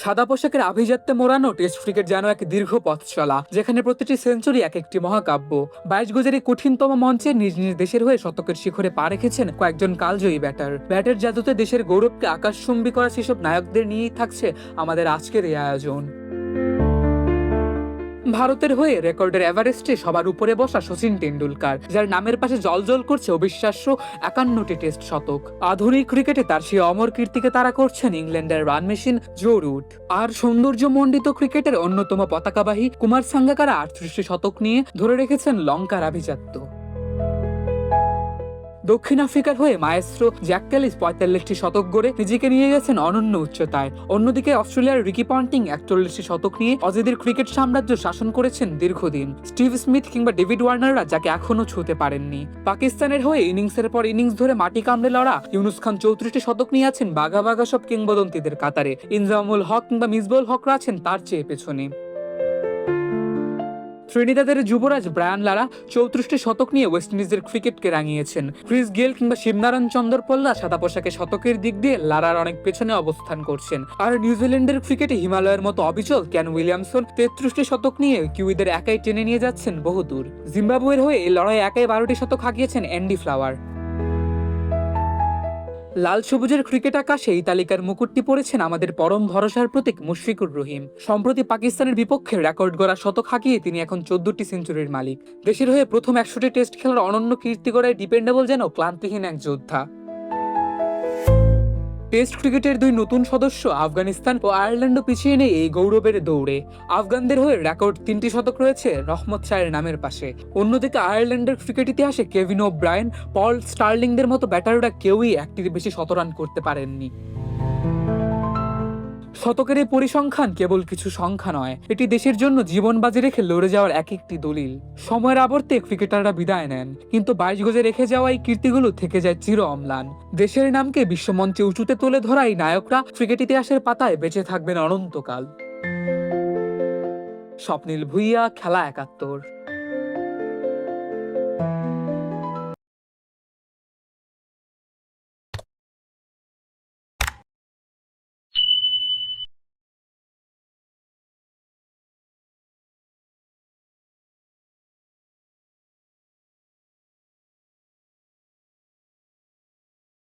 সাদা পোশাকের আভিজাত্যে মোড়ানো টেস্ট ক্রিকেট যেন এক দীর্ঘ পথ চলা, যেখানে প্রতিটি সেঞ্চুরি এক একটি মহাকাব্য। 22 গজের এই কঠিনতম মঞ্চে নিজ নিজ দেশের হয়ে শতকের শিখরে পা রেখেছেন কয়েকজন কালজয়ী ব্যাটের জাদুতে দেশের গৌরবকে আকাশচুম্বী করা সেসব নায়কদের নিয়েই থাকছে আমাদের আজকের এই আয়োজন। ভারতের হয়ে রেকর্ডের এভারেস্টে সবার উপরে বসা সচিন টেন্ডুলকার, যার নামের পাশে জলজল করছে অবিশ্বাস্য 51টি টেস্ট শতক। আধুনিক ক্রিকেটে তার সেই অমর কীর্তিকে তাড়া করছেন ইংল্যান্ডের রান মেশিন জো রুট। আর সৌন্দর্যমণ্ডিত ক্রিকেটের অন্যতম পতাকাবাহী কুমার সাঙ্গাকারা 38টি শতক নিয়ে ধরে রেখেছেন লঙ্কার আভিজাত্য। দক্ষিণ আফ্রিকার হয়ে মায়েস্ট্রো জ্যাক ক্যালিস 45টি শতক গড়ে নিজেকে নিয়ে গেছেন অনন্য উচ্চতায়। অন্যদিকে অস্ট্রেলিয়ার রিকি পন্টিং 41টি শতক নিয়ে অজিদের ক্রিকেট সাম্রাজ্য শাসন করেছেন দীর্ঘদিন। স্টিভ স্মিথ কিংবা ডেভিড ওয়ার্নাররা যাকে এখনো ছুঁতে পারেননি। পাকিস্তানের হয়ে ইনিংসের পর ইনিংস ধরে মাটি কামড়ে লড়া ইউনুস খান 34টি শতক নিয়ে আছেন বাঘা বাঘা সব কিংবদন্তিদের কাতারে। ইনজামুল হক কিংবা মিসবাউল হকরা আছেন তার চেয়ে পেছনে। ত্রিনিদাদের যুবরাজ ব্রায়ান লারা 34টি শতক নিয়ে ওয়েস্ট ইন্ডিজের ক্রিকেটকে রাঙিয়েছেন। ক্রিস গেল কিংবা শিবনারায়ণ চন্দরপল্লা সাদা পোশাকে শতকের দিক দিয়ে লারার অনেক পেছনে অবস্থান করছেন। আর নিউজিল্যান্ডের ক্রিকেটে হিমালয়ের মতো অবিচল কেন উইলিয়ামসন 33টি শতক নিয়ে কিউইদের একাই টেনে নিয়ে যাচ্ছেন বহুদূর। জিম্বাবুয়ের হয়ে এই লড়াই একাই 12টি শতক হাঁকিয়েছেন অ্যান্ডি ফ্লাওয়ার। লাল সবুজের ক্রিকেট আকাশে এই তালিকার মুকুটটি পড়েছেন আমাদের পরম ভরসার প্রতীক মুশফিকুর রহিম। সম্প্রতি পাকিস্তানের বিপক্ষে রেকর্ড গড়া শতক হাঁকিয়ে তিনি এখন 14টি সেঞ্চুরির মালিক। দেশের হয়ে প্রথম 100টি টেস্ট খেলার অনন্য কীর্তি গড়ায় ডিপেন্ডেবল যেন ক্লান্তিহীন এক যোদ্ধা। টেস্ট ক্রিকেটের দুই নতুন সদস্য আফগানিস্তান ও আয়ারল্যান্ডও পিছিয়ে নেই এই গৌরবের দৌড়ে। আফগানদের হয়ে রেকর্ড 3টি শতক রয়েছে রহমত শাহের নামের পাশে। অন্যদিকে আয়ারল্যান্ডের ক্রিকেট ইতিহাসে কেভিন ও ব্রায়ান, পল স্টার্লিংদের মতো ব্যাটাররা কেউই একটির বেশি শতরান করতে পারেননি। শতকের এই পরিসংখ্যান কেবল কিছু সংখ্যা নয়, এটি দেশের জন্য জীবন বাজি রেখে লড়ে যাওয়ার এক একটি দলিল। সময়ের আবর্তে ক্রিকেটাররা বিদায় নেন, কিন্তু 22 গজে রেখে যাওয়া এই কীর্তিগুলো থেকে যায় চির অম্লান। দেশের নামকে বিশ্বমঞ্চে উঁচুতে তুলে ধরা এই নায়করা ক্রিকেট ইতিহাসের পাতায় বেঁচে থাকবেন অনন্তকাল। স্বপ্নিল ভুঁইয়া, খেলা 71।